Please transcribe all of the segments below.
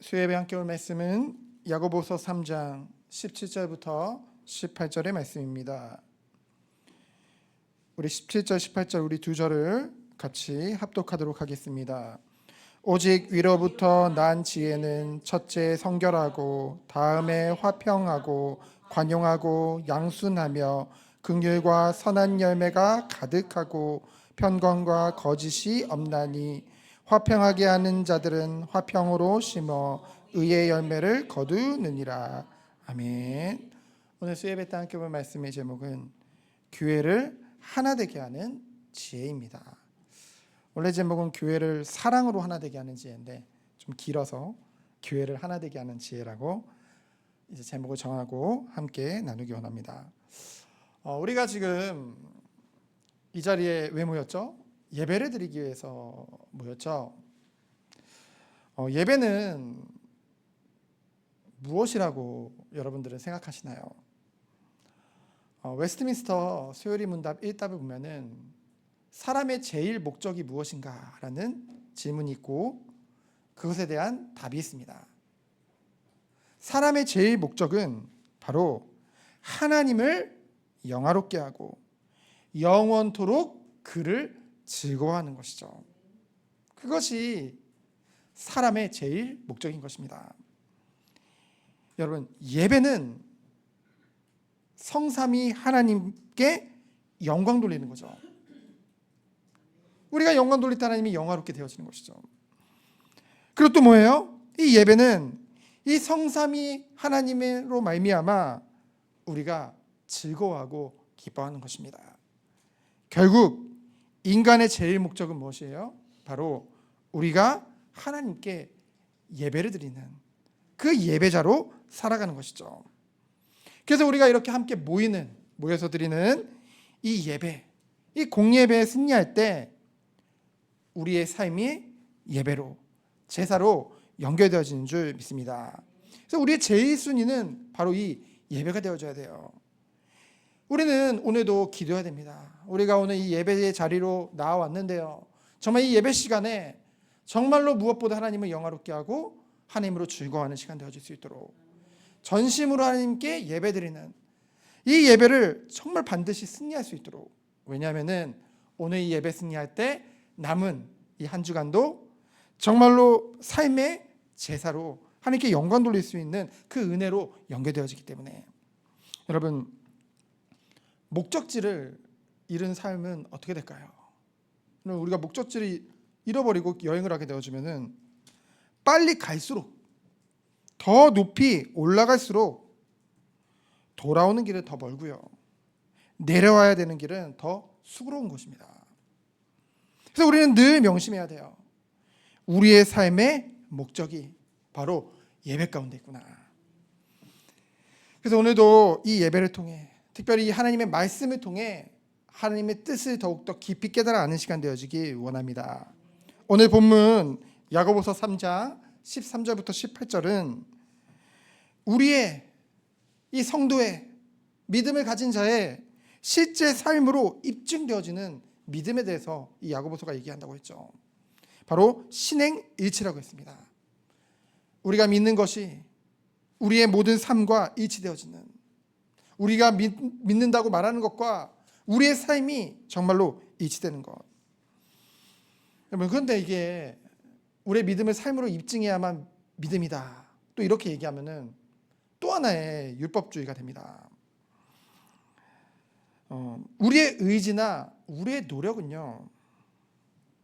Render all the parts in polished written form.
수요예배 함께 올 말씀은 야고보서 3장 17절부터 18절의 말씀입니다. 우리 17절 18절 우리 두 절을 같이 합독하도록 하겠습니다. 오직 위로부터 난 지혜는 첫째 성결하고 다음에 화평하고 관용하고 양순하며 긍휼과 선한 열매가 가득하고 편권과 거짓이 없나니 화평하게 하는 자들은 화평으로 심어 의의 열매를 거두느니라. 아멘. 오늘 수예배 때 함께 볼 말씀의 제목은 교회를 하나 되게 하는 지혜입니다. 원래 제목은 교회를 사랑으로 하나 되게 하는 지혜인데 좀 길어서 교회를 하나 되게 하는 지혜라고 이제 제목을 정하고 함께 나누기 원합니다. 우리가 지금 이 자리에 왜 모였죠? 예배를 드리기 위해서 모였죠. 예배는 무엇이라고 여러분들은 생각하시나요? 웨스트민스터 수요리 문답 1답을 보면은 사람의 제일 목적이 무엇인가라는 질문이 있고 그것에 대한 답이 있습니다. 사람의 제일 목적은 바로 하나님을 영화롭게 하고 영원토록 그를 즐거워하는 것이죠. 그것이 사람의 제일 목적인 것입니다. 여러분, 예배는 성삼위 하나님께 영광 돌리는 거죠. 우리가 영광 돌릴 때 하나님이 영화롭게 되어지는 것이죠. 그리고 또 뭐예요? 이 예배는 이 성삼위 하나님으로 말미암아 우리가 즐거워하고 기뻐하는 것입니다. 결국 인간의 제일 목적은 무엇이에요? 바로 우리가 하나님께 예배를 드리는 그 예배자로 살아가는 것이죠. 그래서 우리가 이렇게 함께 모여서 드리는 이 예배, 이 공예배에 승리할 때 우리의 삶이 예배로, 제사로 연결되어지는 줄 믿습니다. 그래서 우리의 제일 순위는 바로 이 예배가 되어줘야 돼요. 우리는 오늘도 기도해야 됩니다. 우리가 오늘 이 예배의 자리로 나와왔는데요, 정말 이 예배 시간에 정말로 무엇보다 하나님을 영화롭게 하고 하나님으로 즐거워하는 시간 되어질 수 있도록 전심으로 하나님께 예배드리는 이 예배를 정말 반드시 승리할 수 있도록, 왜냐하면 오늘 이 예배 승리할 때 남은 이 한 주간도 정말로 삶의 제사로 하나님께 영광 돌릴 수 있는 그 은혜로 연결되어지기 때문에, 여러분, 목적지를 잃은 삶은 어떻게 될까요? 우리가 목적지를 잃어버리고 여행을 하게 되어지면은 빨리 갈수록, 더 높이 올라갈수록 돌아오는 길은 더 멀고요, 내려와야 되는 길은 더 수고로운 것입니다. 그래서 우리는 늘 명심해야 돼요. 우리의 삶의 목적이 바로 예배 가운데 있구나. 그래서 오늘도 이 예배를 통해, 특별히 하나님의 말씀을 통해 하나님의 뜻을 더욱더 깊이 깨달아 아는 시간 되어지기 원합니다. 오늘 본문 야고보서 3장 13절부터 18절은 우리의 이 성도의 믿음을 가진 자의 실제 삶으로 입증되어지는 믿음에 대해서 이 야고보서가 얘기한다고 했죠. 바로 신행일치라고 했습니다. 우리가 믿는 것이 우리의 모든 삶과 일치되어지는, 우리가 믿는다고 말하는 것과 우리의 삶이 정말로 일치되는 것. 그런데 이게 우리의 믿음을 삶으로 입증해야만 믿음이다, 또 이렇게 얘기하면은 또 하나의 율법주의가 됩니다. 우리의 의지나 우리의 노력은요,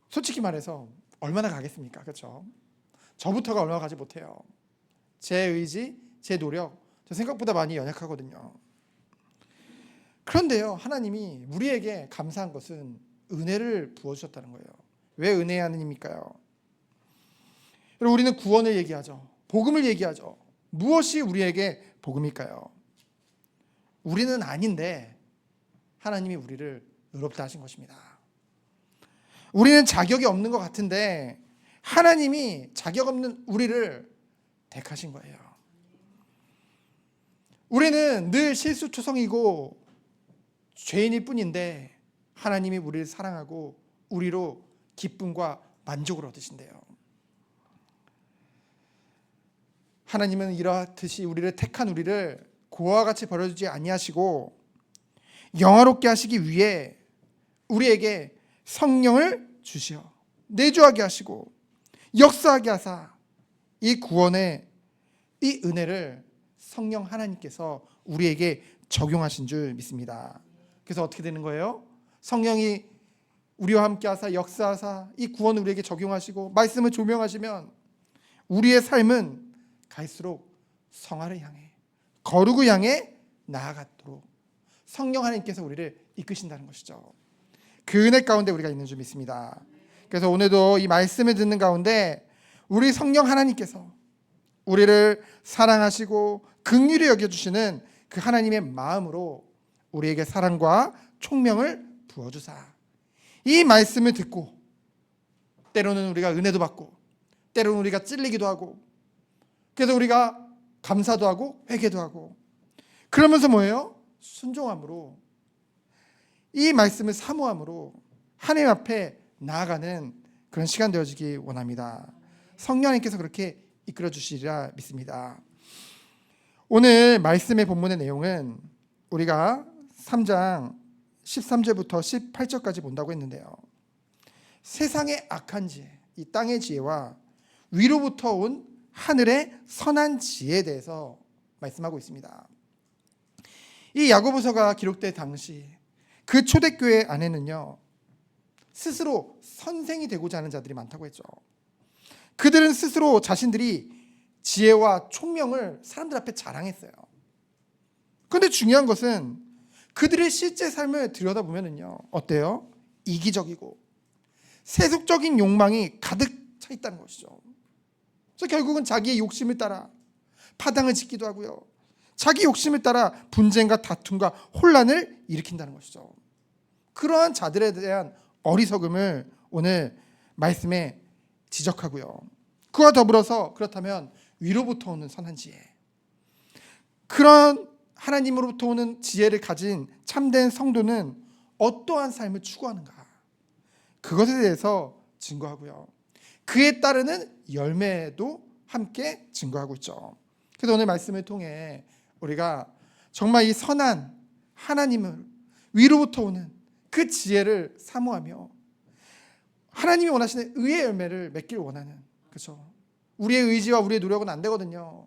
솔직히 말해서 얼마나 가겠습니까? 그렇죠? 저부터가 얼마나 가지 못해요. 제 의지, 제 노력, 저 생각보다 많이 연약하거든요. 그런데요, 하나님이 우리에게 감사한 것은 은혜를 부어주셨다는 거예요. 왜 은혜의 하나님입니까요? 우리는 구원을 얘기하죠. 복음을 얘기하죠. 무엇이 우리에게 복음일까요? 우리는 아닌데 하나님이 우리를 의롭다 하신 것입니다. 우리는 자격이 없는 것 같은데 하나님이 자격 없는 우리를 택하신 거예요. 우리는 늘 실수투성이고 죄인일 뿐인데 하나님이 우리를 사랑하고 우리로 기쁨과 만족을 얻으신대요. 하나님은 이러듯이 우리를 택한 우리를 고아와 같이 버려두지 아니하시고 영화롭게 하시기 위해 우리에게 성령을 주시어 내주하게 하시고 역사하게 하사 이 구원의 이 은혜를 성령 하나님께서 우리에게 적용하신 줄 믿습니다. 그래서 어떻게 되는 거예요? 성령이 우리와 함께 하사 역사하사 이 구원을 우리에게 적용하시고 말씀을 조명하시면 우리의 삶은 갈수록 성화를 향해 거룩을 향해 나아가도록 성령 하나님께서 우리를 이끄신다는 것이죠. 그 은혜 가운데 우리가 있는 줄 믿습니다. 그래서 오늘도 이 말씀을 듣는 가운데 우리 성령 하나님께서 우리를 사랑하시고 긍휼히 여겨주시는 그 하나님의 마음으로 우리에게 사랑과 총명을 부어주사 이 말씀을 듣고 때로는 우리가 은혜도 받고 때로는 우리가 찔리기도 하고 그래서 우리가 감사도 하고 회개도 하고 그러면서 뭐예요? 순종함으로 이 말씀을 사모함으로 하나님 앞에 나아가는 그런 시간 되어지기 원합니다. 성령 하나님께서 그렇게 이끌어 주시리라 믿습니다. 오늘 말씀의 본문의 내용은 우리가 3장 13절부터 18절까지 본다고 했는데요. 세상의 악한 지혜, 이 땅의 지혜와 위로부터 온 하늘의 선한 지혜에 대해서 말씀하고 있습니다. 이 야고보서가 기록될 당시 그 초대교회 안에는요, 스스로 선생이 되고자 하는 자들이 많다고 했죠. 그들은 스스로 자신들이 지혜와 총명을 사람들 앞에 자랑했어요. 그런데 중요한 것은 그들의 실제 삶을 들여다보면요, 어때요? 이기적이고 세속적인 욕망이 가득 차 있다는 것이죠. 그래서 결국은 자기의 욕심을 따라 파당을 짓기도 하고요, 자기 욕심을 따라 분쟁과 다툼과 혼란을 일으킨다는 것이죠. 그러한 자들에 대한 어리석음을 오늘 말씀에 지적하고요, 그와 더불어서 그렇다면 위로부터 오는 선한 지혜, 그런 하나님으로부터 오는 지혜를 가진 참된 성도는 어떠한 삶을 추구하는가, 그것에 대해서 증거하고요, 그에 따르는 열매도 함께 증거하고 있죠. 그래서 오늘 말씀을 통해 우리가 정말 이 선한 하나님을 위로부터 오는 그 지혜를 사모하며 하나님이 원하시는 의의 열매를 맺기를 원하는, 그렇죠? 우리의 의지와 우리의 노력은 안 되거든요.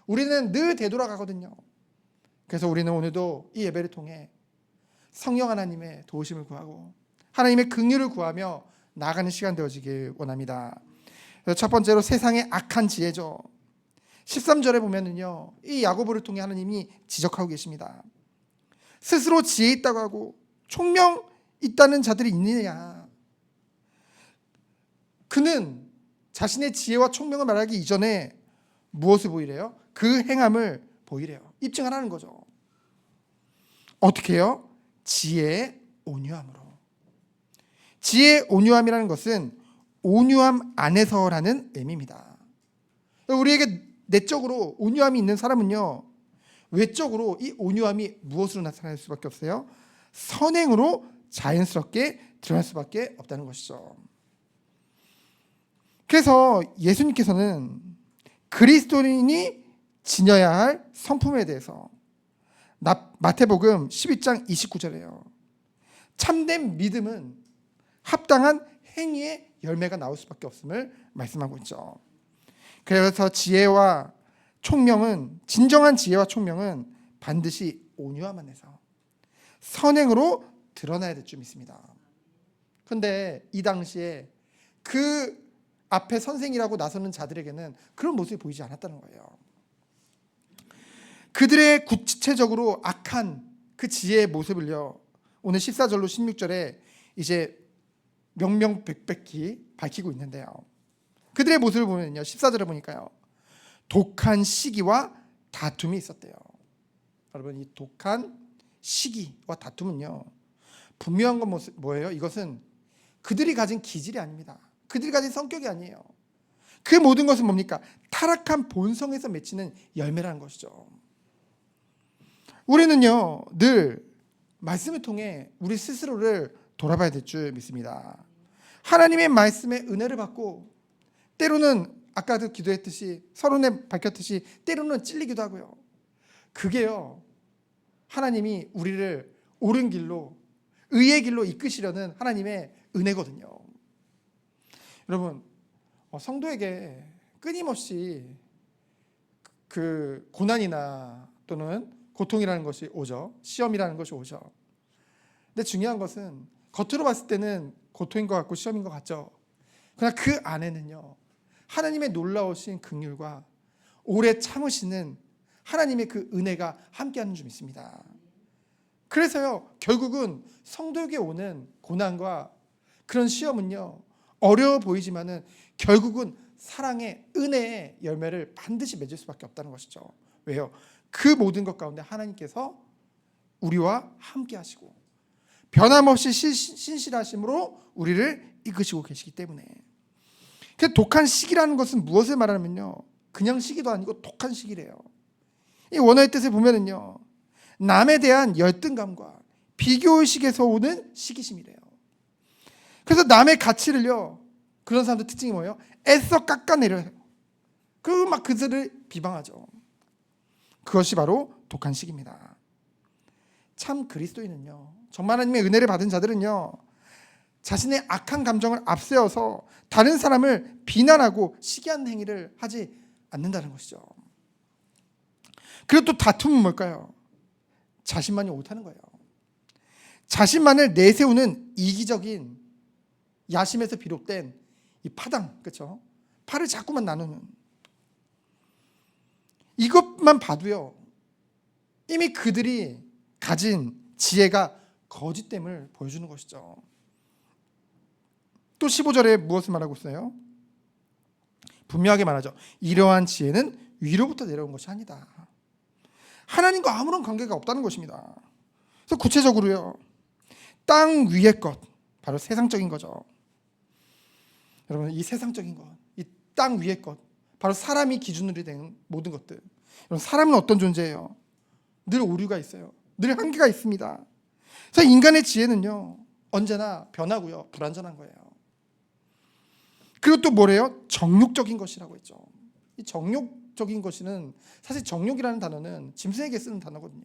우리는 늘 되돌아가거든요. 그래서 우리는 오늘도 이 예배를 통해 성령 하나님의 도우심을 구하고 하나님의 긍휼을 구하며 나아가는 시간 되어지길 원합니다. 첫 번째로 세상의 악한 지혜죠. 13절에 보면은요, 이 야고보를 통해 하나님이 지적하고 계십니다. 스스로 지혜 있다고 하고 총명 있다는 자들이 있느냐. 그는 자신의 지혜와 총명을 말하기 이전에 무엇을 보이래요? 그 행함을 보이래요. 입증하라는 거죠. 어떻게 해요? 지혜의 온유함으로. 지혜의 온유함이라는 것은 온유함 안에서라는 의미입니다. 우리에게 내적으로 온유함이 있는 사람은요, 외적으로 이 온유함이 무엇으로 나타날 수밖에 없어요? 선행으로 자연스럽게 드러날 수밖에 없다는 것이죠. 그래서 예수님께서는 그리스도인이 지녀야 할 성품에 대해서 마태복음 12장 29절에요. 참된 믿음은 합당한 행위의 열매가 나올 수밖에 없음을 말씀하고 있죠. 그래서 지혜와 총명은, 진정한 지혜와 총명은 반드시 온유함 안에서 선행으로 드러나야 될 줄 믿습니다. 그런데 이 당시에 그 앞에 선생이라고 나서는 자들에게는 그런 모습이 보이지 않았다는 거예요. 그들의 구체적으로 악한 그 지혜의 모습을요, 오늘 14절로 16절에 이제 명명백백히 밝히고 있는데요, 그들의 모습을 보면요, 14절에 보니까요, 독한 시기와 다툼이 있었대요. 여러분, 이 독한 시기와 다툼은요, 분명한 건 뭐예요? 이것은 그들이 가진 기질이 아닙니다. 그들이 가진 성격이 아니에요. 그 모든 것은 뭡니까? 타락한 본성에서 맺히는 열매라는 것이죠. 우리는요, 늘 말씀을 통해 우리 스스로를 돌아봐야 될 줄 믿습니다. 하나님의 말씀에 은혜를 받고 때로는 아까도 기도했듯이 서론에 밝혔듯이 때로는 찔리기도 하고요. 그게요, 하나님이 우리를 옳은 길로, 의의 길로 이끄시려는 하나님의 은혜거든요. 여러분, 성도에게 끊임없이 그 고난이나 또는 고통이라는 것이 오죠. 시험이라는 것이 오죠. 근데 중요한 것은 겉으로 봤을 때는 고통인 것 같고 시험인 것 같죠. 그러나 그 안에는요, 하나님의 놀라우신 긍휼과 오래 참으시는 하나님의 그 은혜가 함께하는 줄 믿습니다. 그래서요, 결국은 성도에게 오는 고난과 그런 시험은요, 어려워 보이지만은 결국은 사랑의 은혜의 열매를 반드시 맺을 수밖에 없다는 것이죠. 왜요? 그 모든 것 가운데 하나님께서 우리와 함께 하시고 변함없이 신실하심으로 우리를 이끄시고 계시기 때문에. 그 독한 시기라는 것은 무엇을 말하냐면요, 그냥 시기도 아니고 독한 시기래요. 이 원어의 뜻을 보면은요, 남에 대한 열등감과 비교의식에서 오는 시기심이래요. 그래서 남의 가치를요, 그런 사람들 특징이 뭐예요? 애써 깎아내려요. 그리고 막 그들을 비방하죠. 그것이 바로 독한 시기입니다. 참 그리스도인은요, 정말 하나님의 은혜를 받은 자들은요, 자신의 악한 감정을 앞세워서 다른 사람을 비난하고 시기하는 행위를 하지 않는다는 것이죠. 그리고 또 다툼은 뭘까요? 자신만이 옳다는 거예요. 자신만을 내세우는 이기적인 야심에서 비롯된 이 파당, 그렇죠? 팔을 자꾸만 나누는 이것만 봐도요, 이미 그들이 가진 지혜가 거짓됨을 보여주는 것이죠. 또 15절에 무엇을 말하고 있어요? 분명하게 말하죠. 이러한 지혜는 위로부터 내려온 것이 아니다. 하나님과 아무런 관계가 없다는 것입니다. 그래서 구체적으로요, 땅 위의 것, 바로 세상적인 거죠. 여러분, 이 세상적인 것, 이 땅 위의 것, 바로 사람이 기준으로 된 모든 것들. 여러분, 사람은 어떤 존재예요? 늘 오류가 있어요. 늘 한계가 있습니다. 그래서 인간의 지혜는요, 언제나 변하고요, 불완전한 거예요. 그리고 또 뭐래요? 정욕적인 것이라고 했죠. 이 정욕적인 것은, 사실 정욕이라는 단어는 짐승에게 쓰는 단어거든요.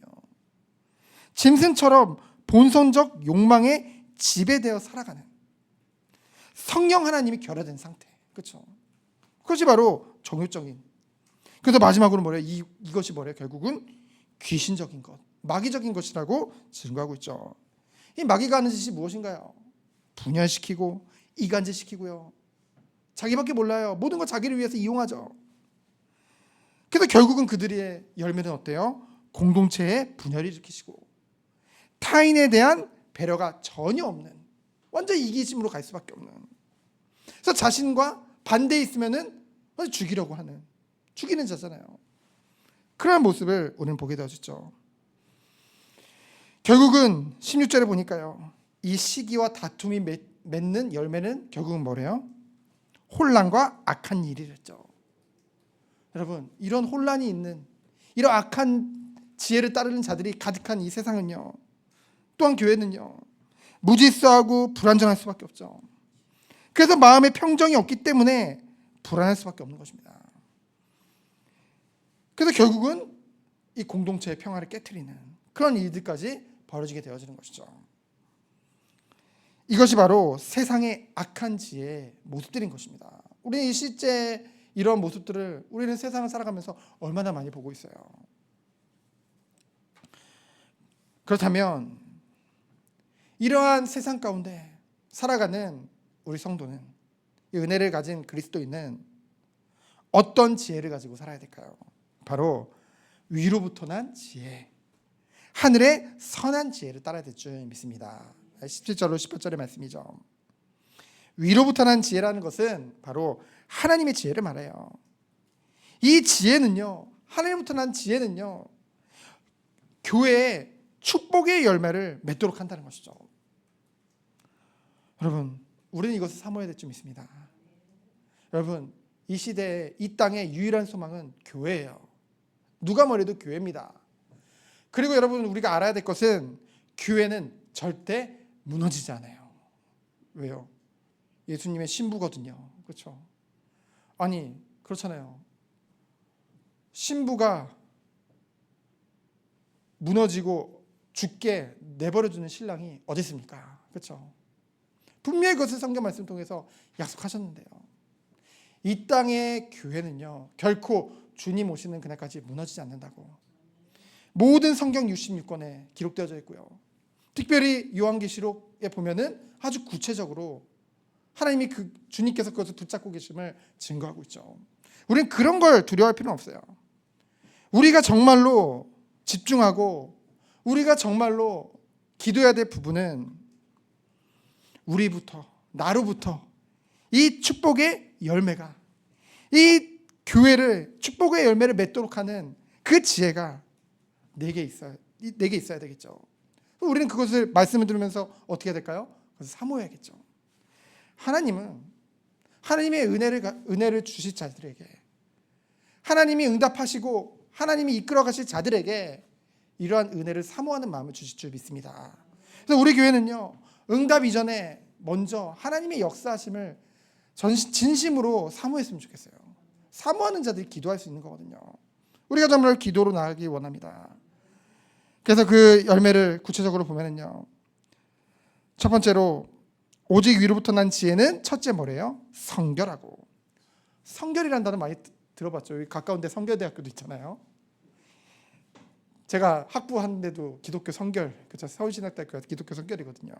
짐승처럼 본성적 욕망에 지배되어 살아가는 성령 하나님이 결여된 상태, 그렇죠? 그것이 바로 정욕적인. 그래서 마지막으로 뭐래요? 이것이 뭐래요? 결국은 귀신적인 것, 마귀적인 것이라고 증거하고 있죠. 이 마귀가 하는 짓이 무엇인가요? 분열시키고 이간질시키고요, 자기밖에 몰라요. 모든 걸 자기를 위해서 이용하죠. 그래서 결국은 그들의 열매는 어때요? 공동체의 분열을 일으키시고 타인에 대한 배려가 전혀 없는, 완전 이기심으로 갈 수밖에 없는. 그래서 자신과 반대에 있으면은 죽이려고 하는, 죽이는 자잖아요. 그런 모습을 우리는 보게 되어졌죠. 결국은 16절에 보니까요, 이 시기와 다툼이 맺는 열매는 결국은 뭐래요? 혼란과 악한 일이랬죠. 여러분, 이런 혼란이 있는, 이런 악한 지혜를 따르는 자들이 가득한 이 세상은요, 또한 교회는요, 무질서하고 불안정할 수밖에 없죠. 그래서 마음의 평정이 없기 때문에 불안할 수밖에 없는 것입니다. 그래서 결국은 이 공동체의 평화를 깨트리는 그런 일들까지 벌어지게 되어지는 것이죠. 이것이 바로 세상의 악한 지혜의 모습들인 것입니다. 우리 실제 이런 모습들을 우리는 세상을 살아가면서 얼마나 많이 보고 있어요. 그렇다면 이러한 세상 가운데 살아가는 우리 성도는, 이 은혜를 가진 그리스도인은 어떤 지혜를 가지고 살아야 될까요? 바로 위로부터 난 지혜, 하늘의 선한 지혜를 따라야 될 줄 믿습니다. 17절로 18절의 말씀이죠. 위로부터 난 지혜라는 것은 바로 하나님의 지혜를 말해요. 이 지혜는요, 하나님부터 난 지혜는요, 교회의 축복의 열매를 맺도록 한다는 것이죠. 여러분, 우리는 이것을 사모해야 될 줄 믿습니다. 여러분, 이 시대에 이 땅의 유일한 소망은 교회예요. 누가 뭐래도 교회입니다. 그리고 여러분, 우리가 알아야 될 것은 교회는 절대 무너지지 않아요. 왜요? 예수님의 신부거든요. 그렇죠? 아니, 그렇잖아요. 신부가 무너지고 죽게 내버려두는 신랑이 어디 있습니까? 그렇죠? 분명히 그것을 성경 말씀 통해서 약속하셨는데요. 이 땅의 교회는요, 결코 주님 오시는 그날까지 무너지지 않는다고 모든 성경 66권에 기록되어져 있고요. 특별히 요한계시록에 보면은 아주 구체적으로 하나님이 주님께서 그것을 붙잡고 계심을 증거하고 있죠. 우리는 그런 걸 두려워할 필요는 없어요. 우리가 정말로 집중하고 우리가 정말로 기도해야 될 부분은 우리부터, 나로부터 이 축복의 열매가, 이 교회를 축복의 열매를 맺도록 하는 그 지혜가 내게 있어야 되겠죠. 우리는 그것을 말씀을 들으면서 어떻게 해야 될까요? 그것을 사모해야겠죠. 하나님은 하나님의 은혜를 주실 자들에게, 하나님이 응답하시고 하나님이 이끌어 가실 자들에게 이러한 은혜를 사모하는 마음을 주실 줄 믿습니다. 그래서 우리 교회는요, 응답 이전에 먼저 하나님의 역사하심을 진심으로 사모했으면 좋겠어요. 사모하는 자들이 기도할 수 있는 거거든요. 우리가 정말 기도로 나아가기 원합니다. 그래서 그 열매를 구체적으로 보면은요, 첫 번째로 오직 위로부터 난 지혜는 첫째 뭐래요? 성결하고. 성결이라는 단어 많이 들어봤죠. 여기 가까운 데 성결대학교도 있잖아요. 제가 학부하는데도 기독교 성결, 그렇죠? 서울신학대학교가 기독교 성결이거든요.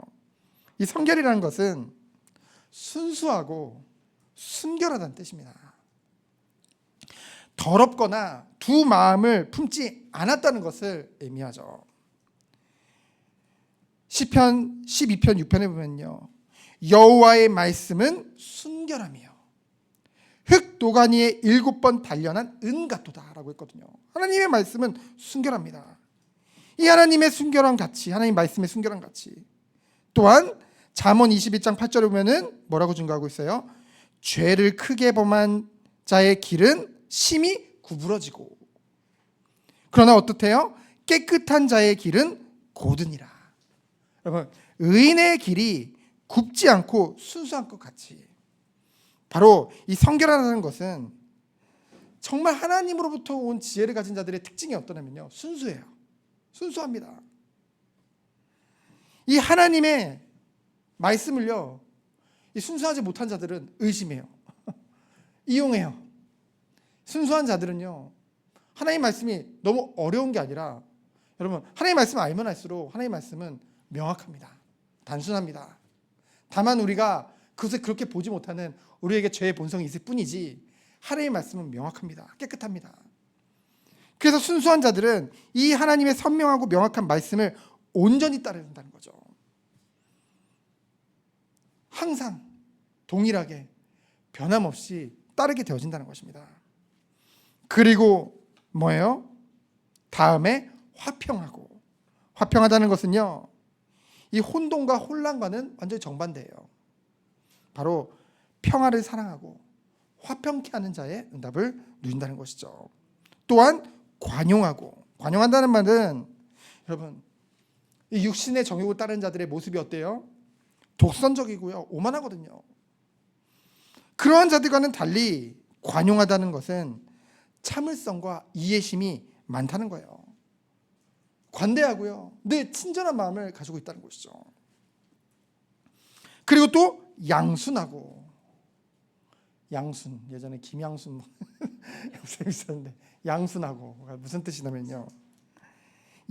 이 성결이라는 것은 순수하고 순결하다는 뜻입니다. 더럽거나 두 마음을 품지 않았다는 것을 의미하죠. 시편 12편 6편에 보면요, 여호와의 말씀은 순결함이요 흙 도가니에 7번 단련한 은 같도다 라고 했거든요. 하나님의 말씀은 순결합니다. 이 하나님의 순결한 가치, 하나님 말씀의 순결한 가치, 또한 잠언 21장 8절에 보면은 뭐라고 증거하고 있어요? 죄를 크게 범한 자의 길은 심히 구부러지고, 그러나 어떻대요? 깨끗한 자의 길은 고드니라. 여러분, 의인의 길이 굽지 않고 순수한 것 같이, 바로 이 성결하다는 것은 정말 하나님으로부터 온 지혜를 가진 자들의 특징이 어떠냐면요, 순수해요. 순수합니다. 이 하나님의 말씀을요, 이 순수하지 못한 자들은 의심해요. 이용해요. 순수한 자들은요, 하나님 말씀이 너무 어려운 게 아니라, 여러분, 하나님 말씀을 알면 알수록 하나님 말씀은 명확합니다. 단순합니다. 다만 우리가 그것을 그렇게 보지 못하는 우리에게 죄의 본성이 있을 뿐이지, 하나님의 말씀은 명확합니다. 깨끗합니다. 그래서 순수한 자들은 이 하나님의 선명하고 명확한 말씀을 온전히 따라야 된다는 거죠. 항상 동일하게 변함없이 따르게 되어진다는 것입니다. 그리고 뭐예요? 다음에 화평하고. 화평하다는 것은요, 이 혼돈과 혼란과는 완전히 정반대예요. 바로 평화를 사랑하고 화평케 하는 자의 응답을 누린다는 것이죠. 또한 관용하고. 관용한다는 말은, 여러분, 이 육신의 정욕을 따르는 자들의 모습이 어때요? 독선적이고요, 오만하거든요. 그러한 자들과는 달리 관용하다는 것은 참을성과 이해심이 많다는 거예요. 관대하고요, 늘 친절한 마음을 가지고 있다는 것이죠. 그리고 또 양순하고. 양순, 예전에 김양순 목사님 있었는데, 양순하고 무슨 뜻이냐면요,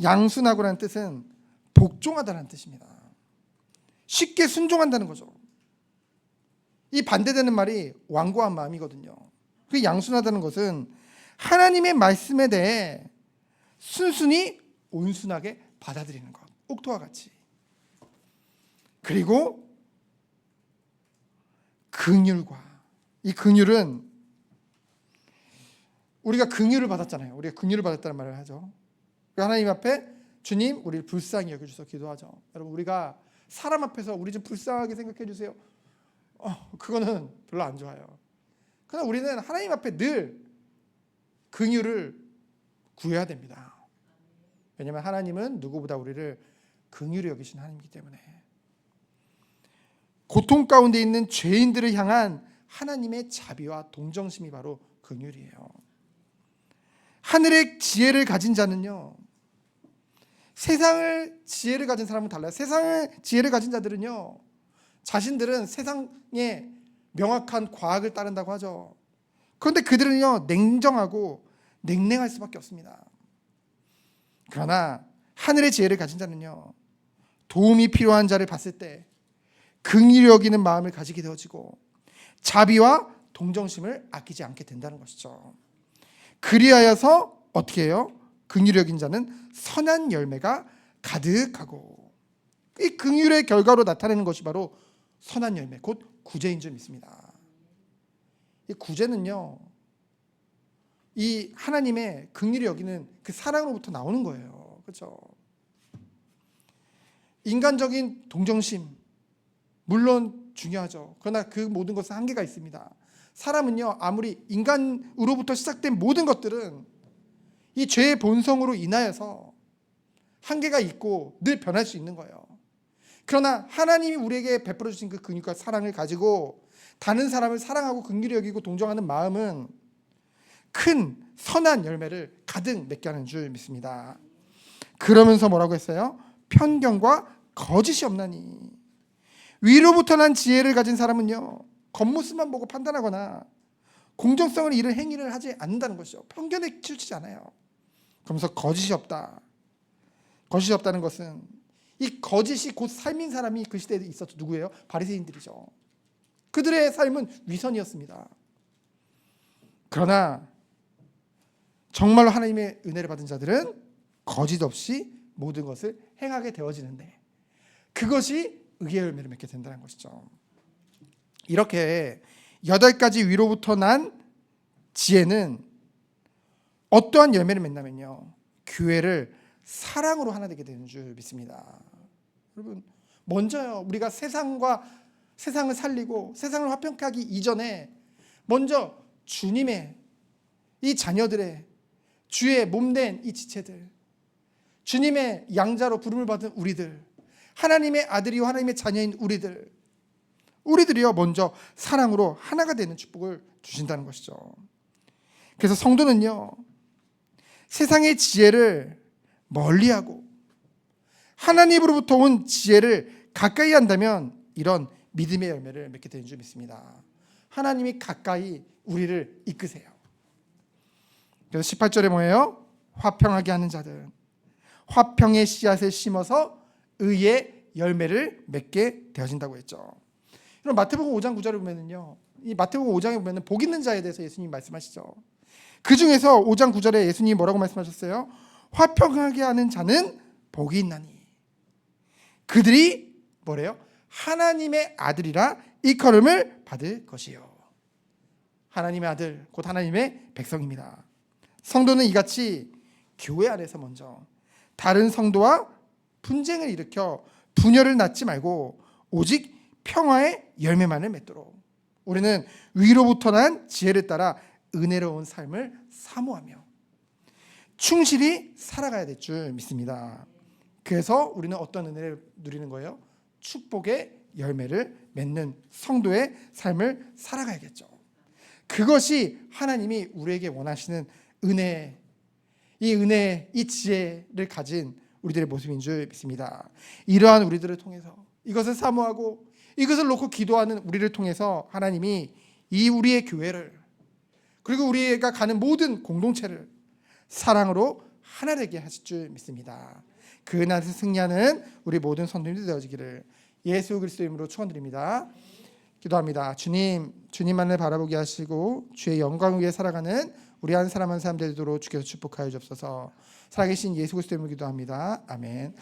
양순하고라는 뜻은 복종하다는 뜻입니다. 쉽게 순종한다는 거죠. 이 반대되는 말이 완고한 마음이거든요. 그 양순하다는 것은 하나님의 말씀에 대해 순순히 온순하게 받아들이는 것, 옥토와 같이. 그리고 긍휼과, 이 긍휼은 우리가 긍휼을 받았잖아요. 우리가 긍휼을 받았다는 말을 하죠. 하나님 앞에 주님, 우리를 불쌍히 여겨주셔서 기도하죠. 여러분, 우리가 사람 앞에서 우리 좀 불쌍하게 생각해 주세요, 그거는 별로 안 좋아요. 그러나 우리는 하나님 앞에 늘 긍휼을 구해야 됩니다. 왜냐하면 하나님은 누구보다 우리를 긍휼히 여기신 하나님이기 때문에. 고통 가운데 있는 죄인들을 향한 하나님의 자비와 동정심이 바로 긍휼이에요. 하늘의 지혜를 가진 자는요, 세상을 지혜를 가진 사람은 달라요. 세상의 지혜를 가진 자들은요, 자신들은 세상의 명확한 과학을 따른다고 하죠. 그런데 그들은요, 냉정하고 냉랭할 수밖에 없습니다. 그러나 하늘의 지혜를 가진 자는요, 도움이 필요한 자를 봤을 때 긍휼히 여기는 마음을 가지게 되어지고 자비와 동정심을 아끼지 않게 된다는 것이죠. 그리하여서 어떻게 해요? 긍휼히 여긴 자는 선한 열매가 가득하고, 이 긍휼의 결과로 나타내는 것이 바로 선한 열매, 곧 구제인 줄 믿습니다. 이 구제는요, 이 하나님의 긍휼히 여기는 그 사랑으로부터 나오는 거예요. 그렇죠? 인간적인 동정심 물론 중요하죠. 그러나 그 모든 것은 한계가 있습니다. 사람은요, 아무리 인간으로부터 시작된 모든 것들은 이 죄의 본성으로 인하여서 한계가 있고 늘 변할 수 있는 거예요. 그러나 하나님이 우리에게 베풀어 주신 그 긍휼과 사랑을 가지고 다른 사람을 사랑하고 긍휼히 여기고 동정하는 마음은 큰 선한 열매를 가득 맺게 하는 줄 믿습니다. 그러면서 뭐라고 했어요? 편견과 거짓이 없나니. 위로부터 난 지혜를 가진 사람은요, 겉모습만 보고 판단하거나 공정성을 잃은 행위를 하지 않는다는 것이죠. 편견에 치우치지 않아요. 그러면서 거짓이 없다. 거짓이 없다는 것은 이 거짓이 곧 삶인 사람이 그 시대에 있었죠. 누구예요? 바리새인들이죠. 그들의 삶은 위선이었습니다. 그러나 정말로 하나님의 은혜를 받은 자들은 거짓 없이 모든 것을 행하게 되어지는데 그것이 의의 열매를 맺게 된다는 것이죠. 이렇게 8가지 위로부터 난 지혜는 어떠한 열매를 맺냐면요, 교회를 사랑으로 하나 되게 되는 줄 믿습니다. 여러분, 먼저요, 우리가 세상을 살리고 세상을 화평케 하기 이전에 먼저 주님의 이 자녀들의 주의 몸된 이 지체들, 주님의 양자로 부름을 받은 우리들, 하나님의 아들이요 하나님의 자녀인 우리들이요 먼저 사랑으로 하나가 되는 축복을 주신다는 것이죠. 그래서 성도는요, 세상의 지혜를 멀리하고 하나님으로부터 온 지혜를 가까이 한다면 이런 믿음의 열매를 맺게 되는 줄 믿습니다. 하나님이 가까이 우리를 이끄세요. 그래서 18절에 뭐예요? 화평하게 하는 자들, 화평의 씨앗을 심어서 의의 열매를 맺게 되어진다고 했죠. 그럼 마태복음 5장 9절을 보면은요, 이 마태복음 5장에 보면은 복 있는 자에 대해서 예수님이 말씀하시죠. 그 중에서 5장 9절에 예수님이 뭐라고 말씀하셨어요? 화평하게 하는 자는 복이 있나니 그들이 뭐래요? 하나님의 아들이라 일컬음을 받을 것이요. 하나님의 아들, 곧 하나님의 백성입니다. 성도는 이같이 교회 안에서 먼저 다른 성도와 분쟁을 일으켜 분열을 낳지 말고 오직 평화의 열매만을 맺도록 우리는 위로부터 난 지혜를 따라 은혜로운 삶을 사모하며 충실히 살아가야 될 줄 믿습니다. 그래서 우리는 어떤 은혜를 누리는 거예요? 축복의 열매를 맺는 성도의 삶을 살아가야겠죠. 그것이 하나님이 우리에게 원하시는 은혜, 이 지혜를 가진 우리들의 모습인 줄 믿습니다. 이러한 우리들을 통해서 이것을 사모하고 이것을 놓고 기도하는 우리를 통해서 하나님이 이 우리의 교회를 그리고 우리가 가는 모든 공동체를 사랑으로 하나 되게 하실 줄 믿습니다. 그 날에서 승리하는 우리 모든 성도님들 되어지기를 예수 그리스도의 이름으로 축원드립니다. 기도합니다. 주님만을 바라보게 하시고 주의 영광 위에 살아가는 우리 한 사람 한 사람 되도록 주께서 축복하여 주옵소서. 살아계신 예수 그리스도의 이름으로 기도합니다. 아멘.